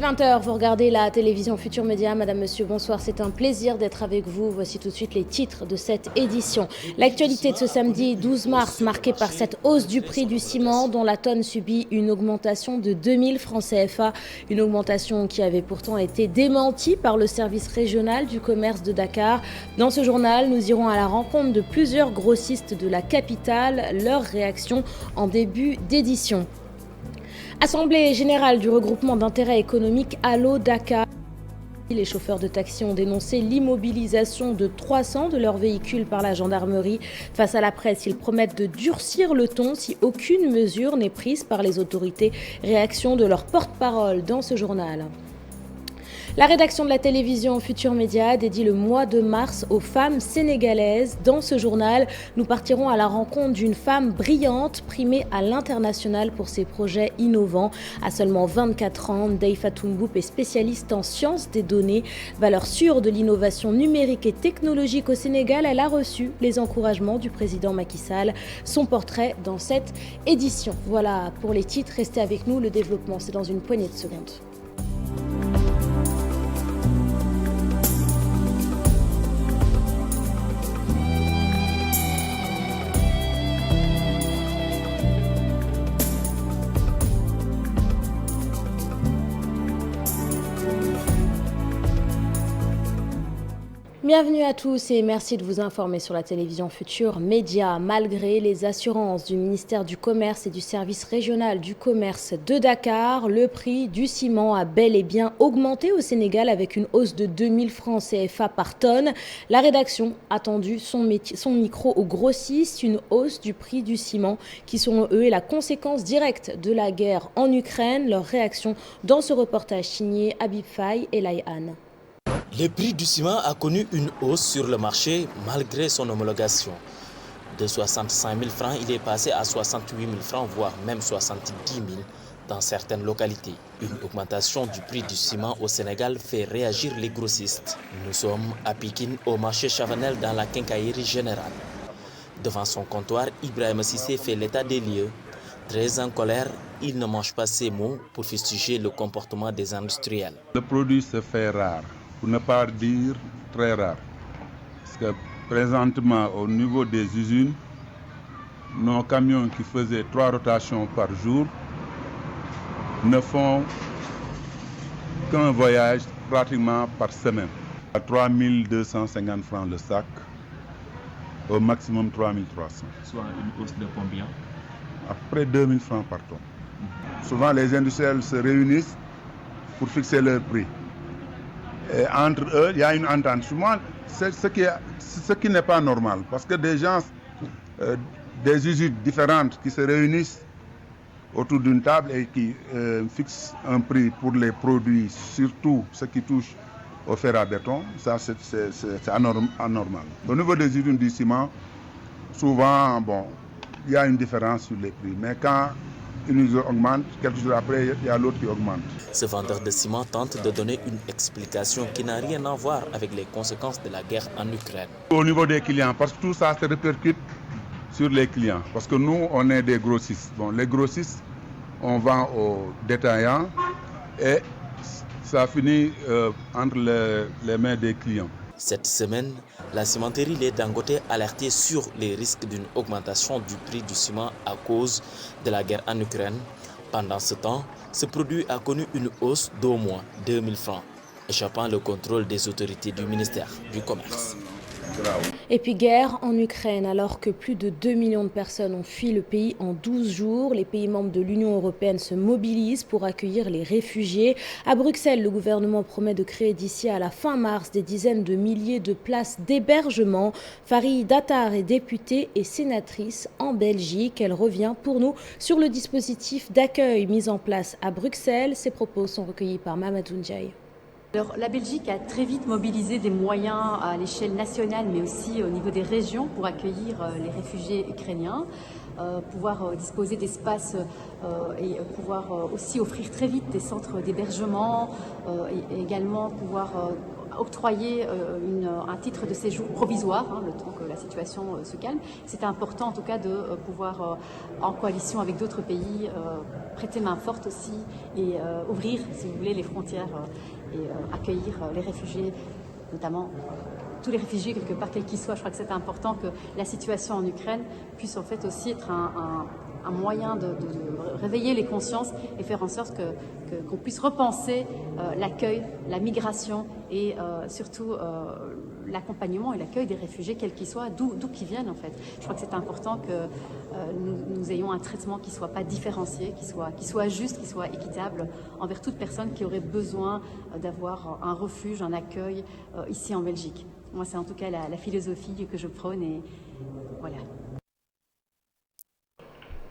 20 h, vous regardez la télévision Futur Média. Madame, monsieur, bonsoir, c'est un plaisir d'être avec vous. Voici tout de suite les titres de cette édition. L'actualité de ce samedi 12 mars, marquée par cette hausse du prix du ciment dont la tonne subit une augmentation de 2000 francs CFA. Une augmentation qui avait pourtant été démentie par le service régional du commerce de Dakar. Dans ce journal, nous irons à la rencontre de plusieurs grossistes de la capitale. Leur réaction en début d'édition. Assemblée générale du regroupement d'intérêt économique Allo Dakar. Les chauffeurs de taxi ont dénoncé l'immobilisation de 300 de leurs véhicules par la gendarmerie. Face à la presse, ils promettent de durcir le ton si aucune mesure n'est prise par les autorités. Réaction de leur porte-parole dans ce journal. La rédaction de la télévision Futur Média dédie le mois de mars aux femmes sénégalaises. Dans ce journal, nous partirons à la rencontre d'une femme brillante, primée à l'international pour ses projets innovants. À seulement 24 ans, Ndeye-Fatou Mboup est spécialiste en sciences des données. Valeur sûre de l'innovation numérique et technologique au Sénégal, elle a reçu les encouragements du président Macky Sall. Son portrait dans cette édition. Voilà pour les titres, restez avec nous, le développement c'est dans une poignée de secondes. Bienvenue à tous et merci de vous informer sur la télévision Futur Média. Malgré les assurances du ministère du Commerce et du service régional du commerce de Dakar, le prix du ciment a bel et bien augmenté au Sénégal avec une hausse de 2000 francs CFA par tonne. La rédaction a tendu son micro aux grossistes, une hausse du prix du ciment qui, selon eux, est la conséquence directe de la guerre en Ukraine. Leur réaction dans ce reportage signé Habib Faye et Laïane. Le prix du ciment a connu une hausse sur le marché malgré son homologation. De 65 000 francs, il est passé à 68 000 francs, voire même 70 000 dans certaines localités. Une augmentation du prix du ciment au Sénégal fait réagir les grossistes. Nous sommes à Pikine, au marché Chavanel, dans la quincaillerie générale. Devant son comptoir, Ibrahim Sissé fait l'état des lieux. Très en colère, il ne mange pas ses mots pour fustiger le comportement des industriels. Le produit se fait rare. Pour ne pas dire très rare. Parce que présentement, au niveau des usines, nos camions qui faisaient 3 rotations par jour ne font qu'un voyage pratiquement par semaine. À 3 250 francs le sac, au maximum 3 300. Soit une hausse de combien? À peu près 2 000 francs par tonne. Souvent, les industriels se réunissent pour fixer leur prix. Et entre eux, il y a une entente. Souvent, c'est ce qui n'est pas normal. Parce que des gens, des usines différentes qui se réunissent autour d'une table et qui fixent un prix pour les produits, surtout ce qui touche au fer à béton, ça c'est anormal. Au niveau des usines du ciment, souvent, il y a une différence sur les prix. Mais quand une usine augmente, quelques jours après, il y a l'autre qui augmente. Ce vendeur de ciment tente de donner une explication qui n'a rien à voir avec les conséquences de la guerre en Ukraine. Au niveau des clients, parce que tout ça se répercute sur les clients. Parce que nous, on est des grossistes. Les grossistes, on vend aux détaillants et ça finit entre les mains des clients. Cette semaine, la cimenterie Les Dangote alertait sur les risques d'une augmentation du prix du ciment à cause de la guerre en Ukraine. Pendant ce temps, ce produit a connu une hausse d'au moins 2000 francs, échappant le contrôle des autorités du ministère du Commerce. Et puis guerre en Ukraine, alors que plus de 2 millions de personnes ont fui le pays en 12 jours. Les pays membres de l'Union européenne se mobilisent pour accueillir les réfugiés. À Bruxelles, le gouvernement promet de créer d'ici à la fin mars des dizaines de milliers de places d'hébergement. Farid Attar est députée et sénatrice en Belgique. Elle revient pour nous sur le dispositif d'accueil mis en place à Bruxelles. Ses propos sont recueillis par Mamadou Ndiaye. Alors, la Belgique a très vite mobilisé des moyens à l'échelle nationale, mais aussi au niveau des régions pour accueillir les réfugiés ukrainiens, pouvoir disposer d'espaces et pouvoir aussi offrir très vite des centres d'hébergement et également pouvoir octroyer un titre de séjour provisoire, le temps que la situation se calme. C'était important en tout cas de pouvoir, en coalition avec d'autres pays, prêter main forte aussi et ouvrir, si vous voulez, les frontières et accueillir les réfugiés, notamment tous les réfugiés quelque part, quels qu'ils soient. Je crois que c'est important que la situation en Ukraine puisse en fait aussi être un moyen de réveiller les consciences et faire en sorte qu'on puisse repenser l'accueil, la migration et surtout l'accompagnement et l'accueil des réfugiés, quels qu'ils soient, d'où qu'ils viennent en fait. Je crois que c'est important que nous ayons un traitement qui ne soit pas différencié, qui soit juste, qui soit équitable envers toute personne qui aurait besoin d'avoir un refuge, un accueil ici en Belgique. Moi, c'est en tout cas la philosophie que je prône et voilà.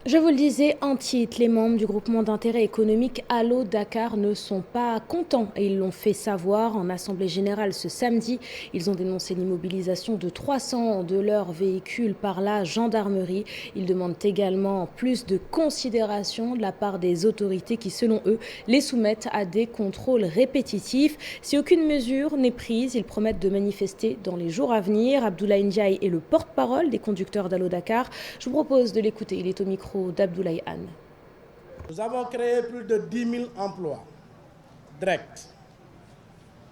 Je vous le disais en titre, les membres du groupement d'intérêt économique Allo Dakar ne sont pas contents et ils l'ont fait savoir en assemblée générale ce samedi. Ils ont dénoncé l'immobilisation de 300 de leurs véhicules par la gendarmerie. Ils demandent également plus de considération de la part des autorités qui, selon eux, les soumettent à des contrôles répétitifs. Si aucune mesure n'est prise, ils promettent de manifester dans les jours à venir. Abdoulaye Ndiaye est le porte-parole des conducteurs d'Allo Dakar. Je vous propose de l'écouter. Il est au micro d'Abdoulaye Anne. Nous avons créé plus de 10 000 emplois directs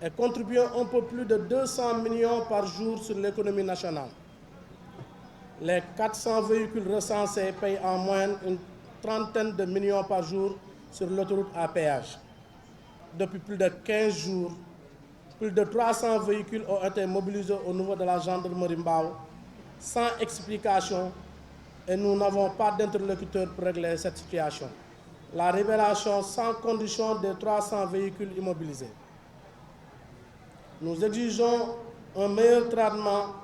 et contribuons un peu plus de 200 millions par jour sur l'économie nationale. Les 400 véhicules recensés payent en moyenne une trentaine de millions par jour sur l'autoroute à péage. Depuis plus de 15 jours, plus de 300 véhicules ont été mobilisés au niveau de la gendarmerie Mbao sans explication. Et nous n'avons pas d'interlocuteur pour régler cette situation. La révélation sans condition des 300 véhicules immobilisés. Nous exigeons un meilleur traitement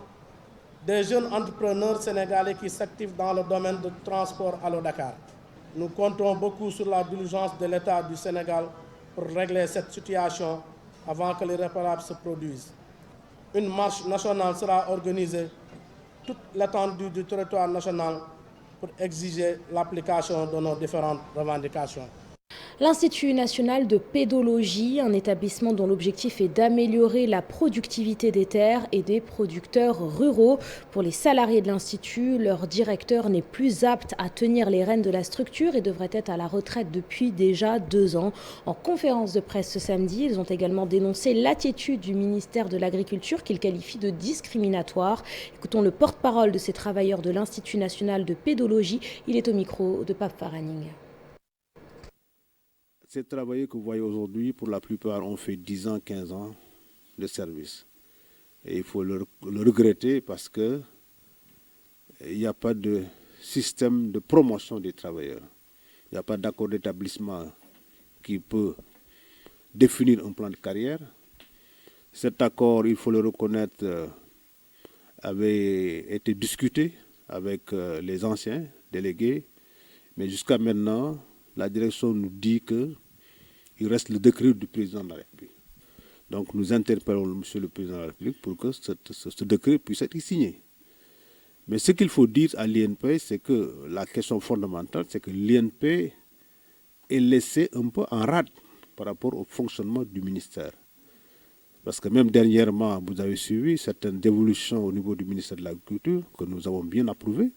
des jeunes entrepreneurs sénégalais qui s'activent dans le domaine du transport à Dakar. Nous comptons beaucoup sur la diligence de l'État du Sénégal pour régler cette situation avant que les réparables se produisent. Une marche nationale sera organisée toute l'étendue du territoire national pour exiger l'application de nos différentes revendications. L'Institut national de pédologie, un établissement dont l'objectif est d'améliorer la productivité des terres et des producteurs ruraux. Pour les salariés de l'Institut, leur directeur n'est plus apte à tenir les rênes de la structure et devrait être à la retraite depuis déjà 2 ans. En conférence de presse ce samedi, ils ont également dénoncé l'attitude du ministère de l'Agriculture qu'ils qualifient de discriminatoire. Écoutons le porte-parole de ces travailleurs de l'Institut national de pédologie. Il est au micro de Pape Faraning. Ces travailleurs que vous voyez aujourd'hui, pour la plupart, ont fait 10 ans, 15 ans de service. Et il faut le regretter parce qu'il n'y a pas de système de promotion des travailleurs. Il n'y a pas d'accord d'établissement qui peut définir un plan de carrière. Cet accord, il faut le reconnaître, avait été discuté avec les anciens délégués. Mais jusqu'à maintenant, la direction nous dit qu'il reste le décret du président de la République. Donc nous interpellons Monsieur le président de la République pour que ce décret puisse être signé. Mais ce qu'il faut dire à l'INP, c'est que la question fondamentale, c'est que l'INP est laissé un peu en rade par rapport au fonctionnement du ministère. Parce que même dernièrement, vous avez suivi certaines dévolutions au niveau du ministère de l'Agriculture que nous avons bien approuvées.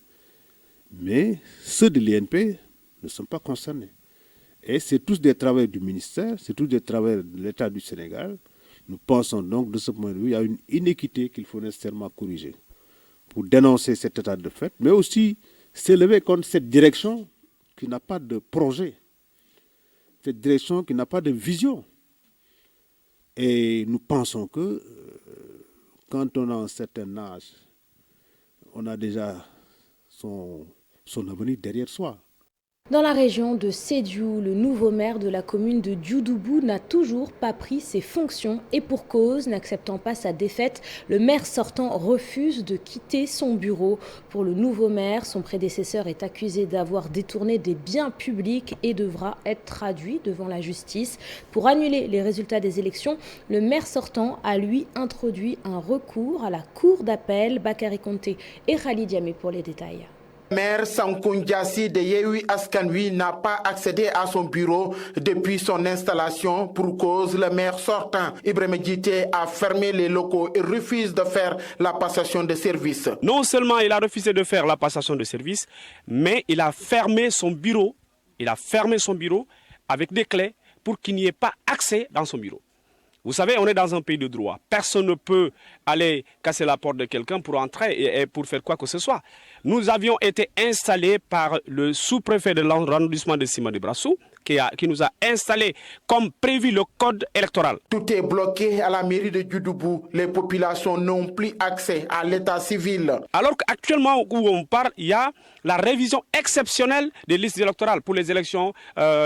Mais ceux de l'INP ne sont pas concernés. Et c'est tous des travailleurs du ministère, c'est tous des travailleurs de l'État du Sénégal. Nous pensons donc, de ce point de vue, il y a une inéquité qu'il faut nécessairement corriger pour dénoncer cet état de fait, mais aussi s'élever contre cette direction qui n'a pas de projet, cette direction qui n'a pas de vision. Et nous pensons que quand on a un certain âge, on a déjà son avenir derrière soi. Dans la région de Sédhiou, le nouveau maire de la commune de Dioudoubu n'a toujours pas pris ses fonctions et pour cause, n'acceptant pas sa défaite, le maire sortant refuse de quitter son bureau. Pour le nouveau maire, son prédécesseur est accusé d'avoir détourné des biens publics et devra être traduit devant la justice. Pour annuler les résultats des élections, le maire sortant a lui introduit un recours à la cour d'appel. Bakary Konté et Khalid Diamé pour les détails. Maire Sankou Ndiassi de Yewwi Askan Wi n'a pas accédé à son bureau depuis son installation pour cause le maire sortant Ibrahima Djité a fermé les locaux et refuse de faire la passation de service. Non seulement il a refusé de faire la passation de service, mais il a fermé son bureau. Il a fermé son bureau avec des clés pour qu'il n'y ait pas accès dans son bureau. Vous savez, on est dans un pays de droit. Personne ne peut aller casser la porte de quelqu'un pour entrer et pour faire quoi que ce soit. Nous avions été installés par le sous-préfet de l'arrondissement de Sima de Brassou, qui nous a installés comme prévu le code électoral. Tout est bloqué à la mairie de Djoudoubou. Les populations n'ont plus accès à l'état civil. Alors qu'actuellement, où on parle, il y a la révision exceptionnelle des listes électorales pour les élections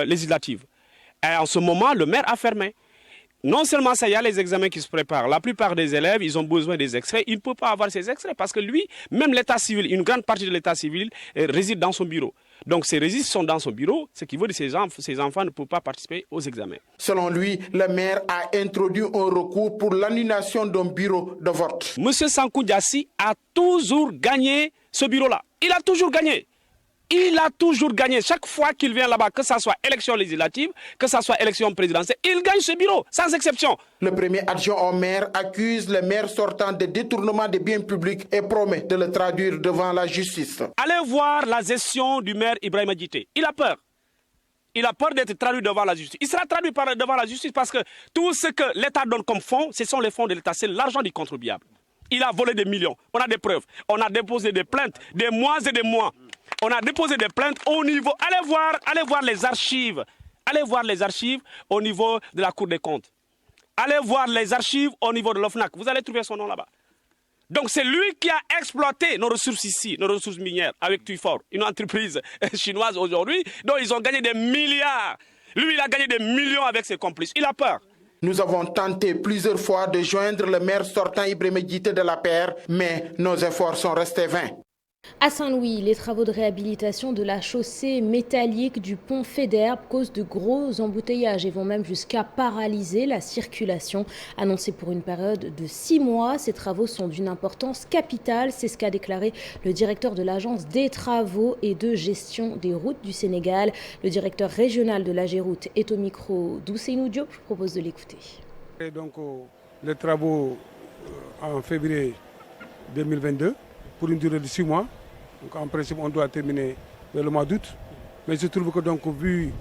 législatives. Et en ce moment, le maire a fermé. Non seulement ça, il y a les examens qui se préparent. La plupart des élèves, ils ont besoin des extraits. Il ne peut pas avoir ces extraits parce que lui, même l'état civil, une grande partie de l'état civil réside dans son bureau. Donc ces registres sont dans son bureau, ce qui veut dire que ces enfants ne peuvent pas participer aux examens. Selon lui, le maire a introduit un recours pour l'annulation d'un bureau de vote. Monsieur Sankou Ndiassi a toujours gagné ce bureau-là. Il a toujours gagné. Il a toujours gagné. Chaque fois qu'il vient là-bas, que ce soit élection législative, que ce soit élection présidentielle, il gagne ce bureau, sans exception. Le premier adjoint au maire accuse le maire sortant de détournement des biens publics et promet de le traduire devant la justice. Allez voir la gestion du maire Ibrahima Djité. Il a peur. Il a peur d'être traduit devant la justice. Il sera traduit devant la justice parce que tout ce que l'État donne comme fonds, ce sont les fonds de l'État, c'est l'argent du contribuable. Il a volé des millions. On a des preuves. On a déposé des plaintes des mois et des mois. On a déposé des plaintes au niveau... Allez voir les archives. Allez voir les archives au niveau de la Cour des comptes. Allez voir les archives au niveau de l'OFNAC. Vous allez trouver son nom là-bas. Donc c'est lui qui a exploité nos ressources ici, nos ressources minières, avec Twifor, une entreprise chinoise aujourd'hui, dont ils ont gagné des milliards. Lui, il a gagné des millions avec ses complices. Il a peur. Nous avons tenté plusieurs fois de joindre le maire sortant Ibrahima Djité de l'APR, mais nos efforts sont restés vains. À Saint-Louis, les travaux de réhabilitation de la chaussée métallique du pont Faidherbe causent de gros embouteillages et vont même jusqu'à paralyser la circulation. Annoncés pour une période de 6 mois, ces travaux sont d'une importance capitale. C'est ce qu'a déclaré le directeur de l'Agence des travaux et de gestion des routes du Sénégal. Le directeur régional de l'AGEROUTE est au micro d'Ousseynou Diop. Je vous propose de l'écouter. Donc, les travaux en février 2022. Pour une durée de 6 mois. Donc en principe, on doit terminer le mois d'août. Mais je trouve que donc, vu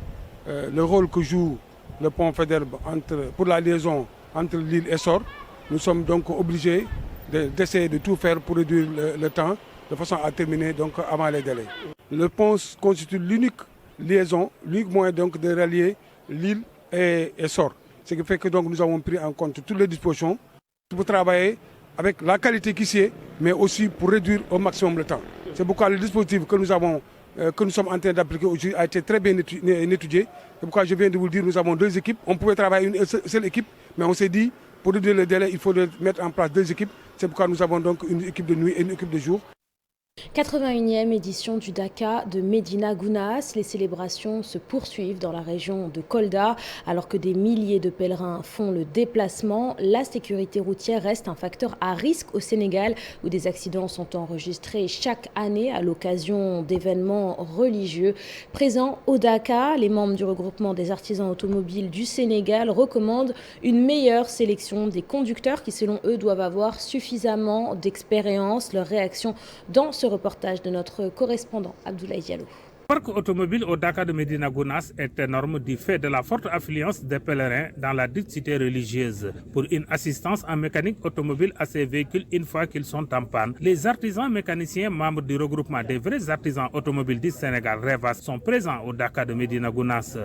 le rôle que joue le pont Faidherbe pour la liaison entre l'île et Sor, nous sommes donc obligés d'essayer de tout faire pour réduire le temps, de façon à terminer donc, avant les délais. Le pont constitue l'unique liaison, l'unique moyen donc, de rallier l'île et Sor. Ce qui fait que donc, nous avons pris en compte toutes les dispositions pour travailler avec la qualité qui sied, mais aussi pour réduire au maximum le temps. C'est pourquoi le dispositif que nous sommes en train d'appliquer aujourd'hui a été très bien étudié. C'est pourquoi je viens de vous le dire, nous avons 2 équipes. On pouvait travailler une seule équipe, mais on s'est dit, pour réduire le délai, il faut mettre en place 2 équipes. C'est pourquoi nous avons donc une équipe de nuit et une équipe de jour. 81e édition du Dakar de Médina Gounass. Les célébrations se poursuivent dans la région de Kolda. Alors que des milliers de pèlerins font le déplacement, la sécurité routière reste un facteur à risque au Sénégal où des accidents sont enregistrés chaque année à l'occasion d'événements religieux. Présents au Dakar, les membres du regroupement des artisans automobiles du Sénégal recommandent une meilleure sélection des conducteurs qui, selon eux, doivent avoir suffisamment d'expérience. Leur réaction dans ce reportage de notre correspondant Abdoulaye Diallo. Le parc automobile au Dakar de Médina Gounass est énorme du fait de la forte affluence des pèlerins dans la dite cité religieuse. Pour une assistance en mécanique automobile à ces véhicules une fois qu'ils sont en panne, les artisans mécaniciens membres du regroupement des vrais artisans automobiles du Sénégal REVAS sont présents au Dakar de Médina Gounass.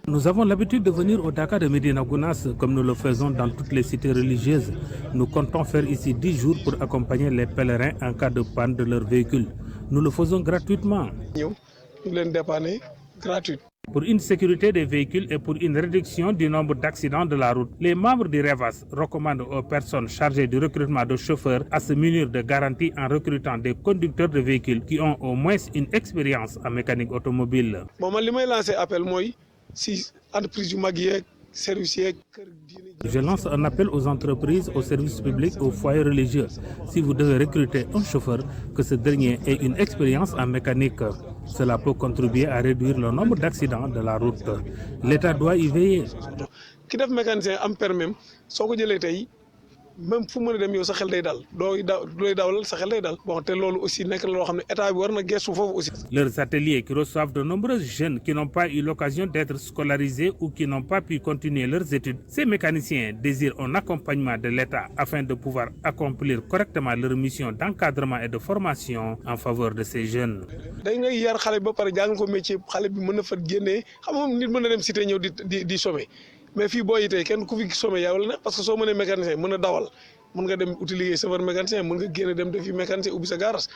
Nous avons l'habitude de venir au Dakar de Médina Gounass comme nous le faisons dans toutes les cités religieuses. Nous comptons faire ici 10 jours pour accompagner les pèlerins en cas de panne de leur véhicule. Nous le faisons gratuitement. Pour une sécurité des véhicules et pour une réduction du nombre d'accidents de la route, les membres du REVAS recommandent aux personnes chargées du recrutement de chauffeurs à se munir de garanties en recrutant des conducteurs de véhicules qui ont au moins une expérience en mécanique automobile. Je lance un appel aux entreprises, aux services publics, aux foyers religieux. Si vous devez recruter un chauffeur, que ce dernier ait une expérience en mécanique. Cela peut contribuer à réduire le nombre d'accidents de la route. L'État doit y veiller. Même fu mën a dem yow sa xel day dal dooy dawal sa xel day dal bon te loolu aussi nekk na loo xam ne état bi war na gëstu foofu aussi. Leurs ateliers qui reçoivent de nombreux jeunes qui n'ont pas eu l'occasion d'être scolarisés ou qui n'ont pas pu continuer leurs études, ces mécaniciens désirent un accompagnement de l'État afin de pouvoir accomplir correctement leur mission d'encadrement et de formation en faveur de ces jeunes. dañ ngay yar xale ba pare jàng ko métier xale bi mën na fa génnee xam nga nit mën na dem cité ñëw di sommer. Mais fii boo yitee kenn ku fi sommé yaa wala ne parce que soo mënee mécanicien mën a dawal mën nga dem utiliser chauffeur mécanicien mën nga génn dem defi mécanicien ubbi sa garage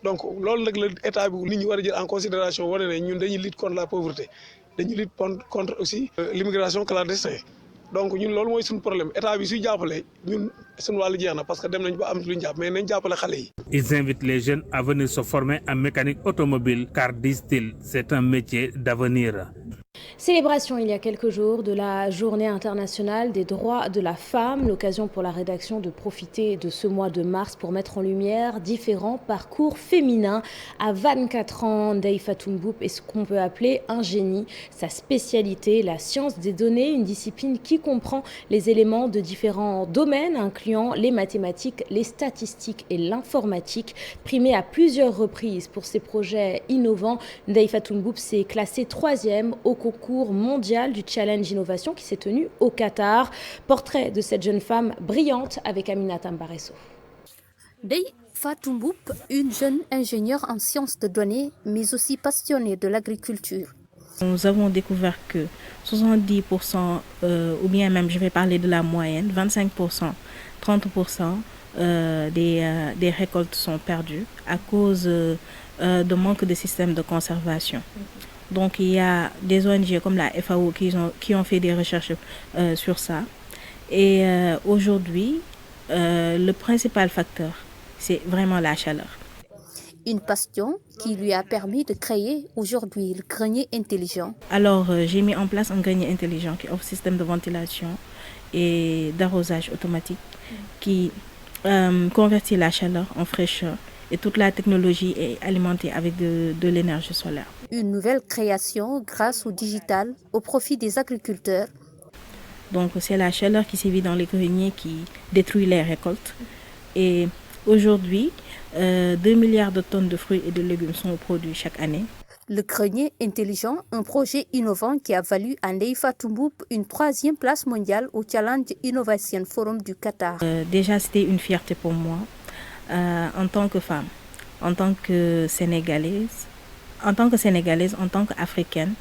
donc loolu nag la état bi nit ñi war a jël en considération wane ne ñun dañuy lutte contre la pauvreté dañuy lutte contre aussi l'immigration clandestine donc ñun loolu mooy suñu problème état bi suy jàppale ñun suñu wàllu jeex na parce que dem nañ ba am lu ñu jàpp mais nañ jàppale xale yi. Ils invitent les jeunes à venir se former en mécanique automobile car, disent-ils, c'est un métier d'avenir. Célébration il y a quelques jours de la Journée internationale des droits de la femme, l'occasion pour la rédaction de profiter de ce mois de mars pour mettre en lumière différents parcours féminins. À 24 ans, Ndeye Fatou Mboup est ce qu'on peut appeler un génie. Sa spécialité, la science des données, une discipline qui comprend les éléments de différents domaines, incluant les mathématiques, les statistiques et l'informatique. Primée à plusieurs reprises pour ses projets innovants, Ndeye Fatou Mboup s'est classée 3e au concours mondial du Challenge Innovation qui s'est tenu au Qatar. Portrait de cette jeune femme brillante avec Aminata Mbaresso. Ndeye Fatou Mboup, une jeune ingénieure en sciences de données, mais aussi passionnée de l'agriculture. Nous avons découvert que 70%, ou bien même je vais parler de la moyenne, 25%, 30% des récoltes sont perdues à cause de manque de système de conservation. Donc il y a des ONG comme la FAO qui ont fait des recherches sur ça. Et aujourd'hui, le principal facteur, c'est vraiment la chaleur. Une passion qui lui a permis de créer aujourd'hui le grenier intelligent. Alors j'ai mis en place un grenier intelligent qui offre un système de ventilation et d'arrosage automatique qui convertit la chaleur en fraîcheur. Et toute la technologie est alimentée avec de l'énergie solaire. Une nouvelle création grâce au digital au profit des agriculteurs. Donc c'est la chaleur qui sévit dans les greniers qui détruit les récoltes. Et aujourd'hui, 2 milliards de tonnes de fruits et de légumes sont produits chaque année. Le grenier intelligent, un projet innovant qui a valu à Ndeye Fatou Mboup une 3e place mondiale au Challenge Innovation Forum du Qatar. Déjà, c'était une fierté pour moi. En tant que femme, en tant que Sénégalaise, en tant qu'Africaine,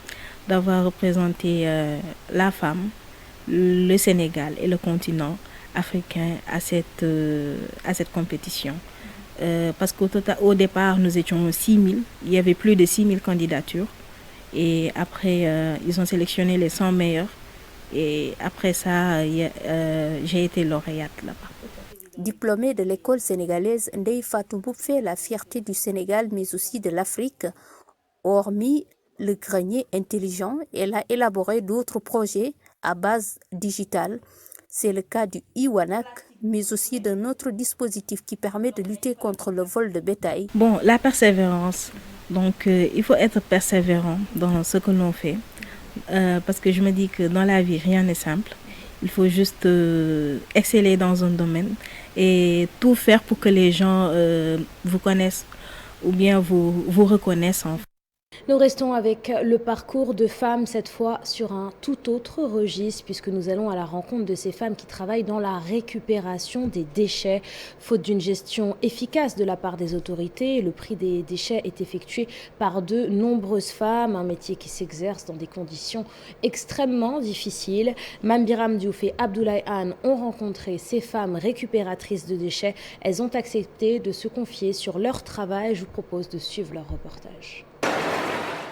d'avoir représenté la femme, le Sénégal et le continent africain à cette compétition. Parce qu'au départ, nous étions 6000, il y avait plus de 6000 candidatures. Et après, ils ont sélectionné les 100 meilleurs. Et après ça, j'ai été lauréate là-bas. Diplômée de l'école sénégalaise, Ndeye Fatou Mboup fait la fierté du Sénégal, mais aussi de l'Afrique. Hormis le grenier intelligent, elle a élaboré d'autres projets à base digitale. C'est le cas du Iwanak, mais aussi d'un autre dispositif qui permet de lutter contre le vol de bétail. Bon, la persévérance. Donc, il faut être persévérant dans ce que l'on fait. Parce que je me dis que dans la vie, rien n'est simple. Il faut juste exceller dans un domaine et tout faire pour que les gens vous connaissent ou bien vous reconnaissent. Nous restons avec le parcours de femmes, cette fois sur un tout autre registre, puisque nous allons à la rencontre de ces femmes qui travaillent dans la récupération des déchets. Faute d'une gestion efficace de la part des autorités, le prix des déchets est effectué par de nombreuses femmes, un métier qui s'exerce dans des conditions extrêmement difficiles. Mambiram Diouf et Abdoulaye Anne ont rencontré ces femmes récupératrices de déchets. Elles ont accepté de se confier sur leur travail. Je vous propose de suivre leur reportage.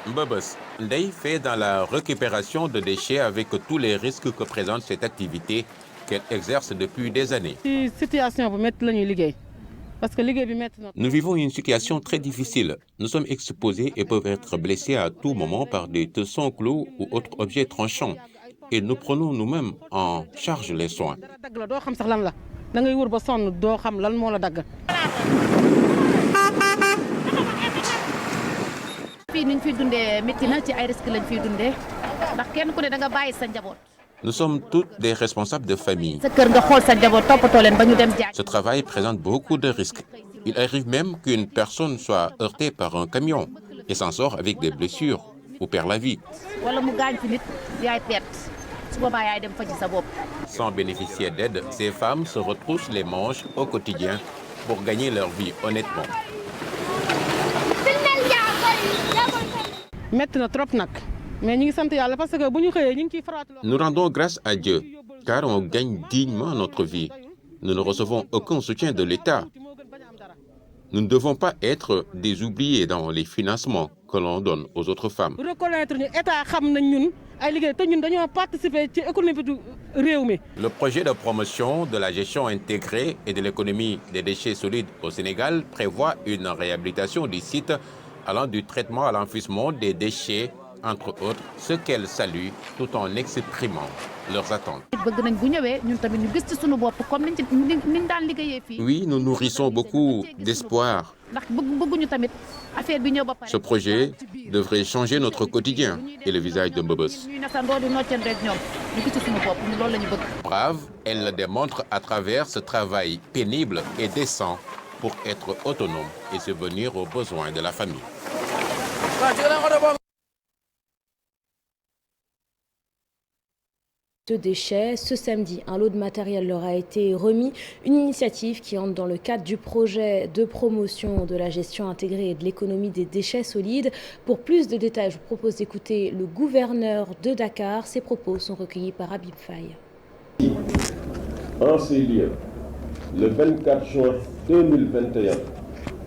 Mbobos, Ndeye fait dans la récupération de déchets avec tous les risques que présente cette activité qu'elle exerce depuis des années. Nous vivons une situation très difficile. Nous sommes exposés et peuvent être blessés à tout moment par des tessons, clous ou autres objets tranchants. et nous prenons nous-mêmes en charge les soins. Nous sommes toutes des responsables de famille. Ce travail présente beaucoup de risques. Il arrive même qu'une personne soit heurtée par un camion et s'en sort avec des blessures ou perd la vie. Sans bénéficier d'aide, ces femmes se retroussent les manches au quotidien pour gagner leur vie honnêtement. Nous rendons grâce à Dieu, car on gagne dignement notre vie. Nous ne recevons aucun soutien de l'État. Nous ne devons pas être des oubliés dans les financements que l'on donne aux autres femmes. Le projet de promotion de la gestion intégrée et de l'économie des déchets solides au Sénégal prévoit une réhabilitation du site allant du traitement à l'enfouissement des déchets, entre autres, ce qu'elles saluent tout en exprimant leurs attentes. Oui, nous nourrissons beaucoup d'espoir. Ce projet devrait changer notre quotidien et le visage de Mbeubeus. Brave, elle le démontre à travers ce travail pénible et décent pour être autonome et subvenir aux besoins de la famille. De déchets. Ce samedi, un lot de matériel leur a été remis, une initiative qui entre dans le cadre du projet de promotion de la gestion intégrée et de l'économie des déchets solides. Pour plus de détails, je vous propose d'écouter le gouverneur de Dakar. Ses propos sont recueillis par Habib Faye. En ces lieux, le 24 juin 2021,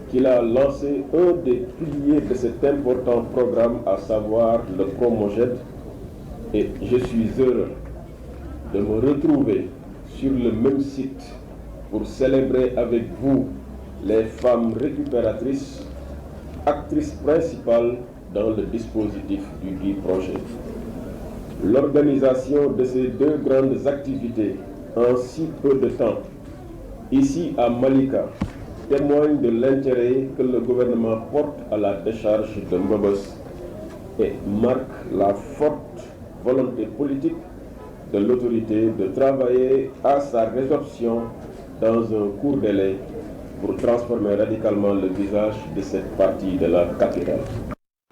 qu'il a lancé un des piliers de cet important programme, à savoir le Promojet, et je suis heureux de me retrouver sur le même site pour célébrer avec vous les femmes récupératrices, actrices principales dans le dispositif du dit projet. L'organisation de ces deux grandes activités en si peu de temps, ici à Malika, témoigne de l'intérêt que le gouvernement porte à la décharge de Mbeubeus et marque la forte volonté politique de l'autorité de travailler à sa résorption dans un court délai pour transformer radicalement le visage de cette partie de la capitale.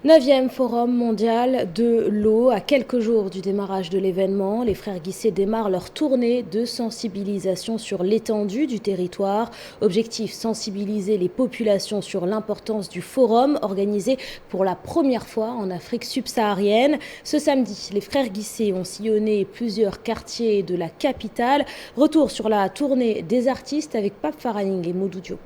9e Forum mondial de l'eau. À quelques jours du démarrage de l'événement, les frères Guissé démarrent leur tournée de sensibilisation sur l'étendue du territoire. Objectif, sensibiliser les populations sur l'importance du forum organisé pour la première fois en Afrique subsaharienne. Ce samedi, les frères Guissé ont sillonné plusieurs quartiers de la capitale. Retour sur la tournée des artistes avec Pape Faraning et Modou Diop.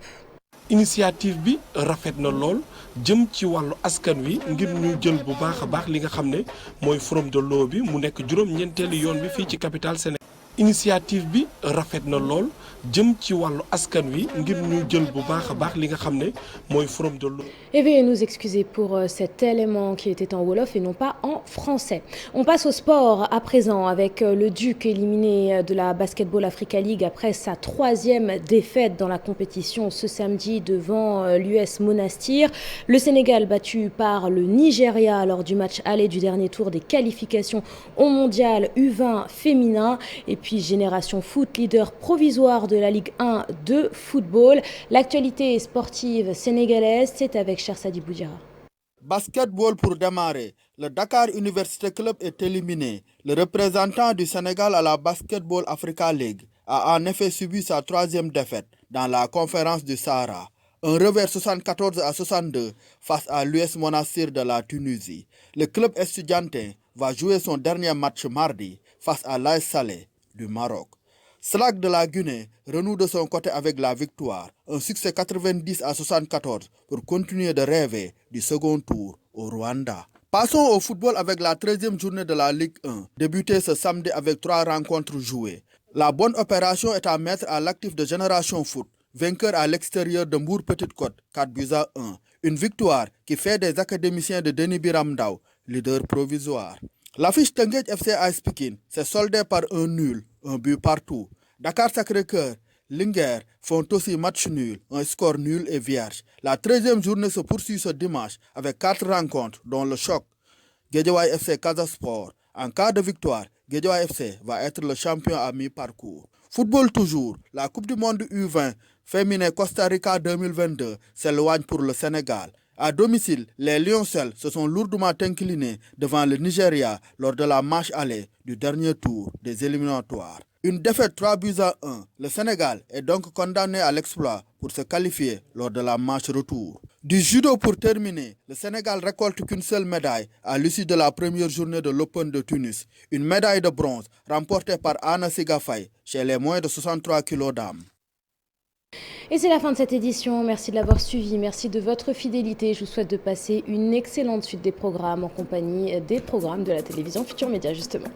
Initiative bi rafet na lool jëm ci wàllu askan wi ngir ñu jël bu baax a baax li nga xam ne mooy forum de l'eau bi mu nekk juróom-ñeenteelu yoon bi fii ci capitale Sénégal. Initiative bi rafet na lool jëm ci wàllu askan wi ngir ñu jël bu baax a baax li nga xam ne mooy forum de l'eau. Et veuillez nous excuser pour cet élément qui était en Wolof et non pas en français. On passe au sport à présent avec le Duc éliminé de la Basketball Africa League après sa 3e défaite dans la compétition ce samedi devant l'US Monastir. Le Sénégal battu par le Nigeria lors du match aller du dernier tour des qualifications au mondial U20 féminin. Et puis Génération Foot, leader provisoire de la Ligue 1 de football. L'actualité sportive sénégalaise, c'est avec Chersadi Boudira. Basketball pour démarrer. Le Dakar University Club est éliminé. Le représentant du Sénégal à la Basketball Africa League a en effet subi sa 3e défaite dans la conférence du Sahara. Un revers 74-62 face à l'US Monastir de la Tunisie. Le club estudiantin va jouer son dernier match mardi face à l'AS Salé du Maroc. Slack de la Guinée renoue de son côté avec la victoire, un succès 90-74 pour continuer de rêver du second tour au Rwanda. Passons au football avec la 13e journée de la Ligue 1, débutée ce samedi avec 3 rencontres jouées. La bonne opération est à mettre à l'actif de Génération Foot, vainqueur à l'extérieur de Mbour Petite Côte, 4-1. Une victoire qui fait des académiciens de Denis Biramdao leader provisoire. L'affiche Teungueth FC AS Pikine s'est soldée par un nul, un but partout. Dakar Sacré-Cœur, Linguère font aussi match nul, un score nul et vierge. La 13e journée se poursuit ce dimanche avec 4 rencontres, dont le choc Guédiawaye FC Casa Sport. En cas de victoire, Guédiawaye FC va être le champion à mi-parcours. Football toujours, la Coupe du Monde U20 féminin Costa Rica 2022 s'éloigne pour le Sénégal. À domicile, les Lioncelles se sont lourdement inclinés devant le Nigeria lors de la marche aller du dernier tour des éliminatoires. Une défaite 3-1. Le Sénégal est donc condamné à l'exploit pour se qualifier lors de la marche retour. Du judo pour terminer, le Sénégal récolte qu'une seule médaille à l'issue de la première journée de l'Open de Tunis. Une médaille de bronze remportée par Anna Sigafay chez les moins de 63 kg d'âme. Et c'est la fin de cette édition. Merci de l'avoir suivi. Merci de votre fidélité. Je vous souhaite de passer une excellente suite des programmes en compagnie des programmes de la télévision Futur Média, justement.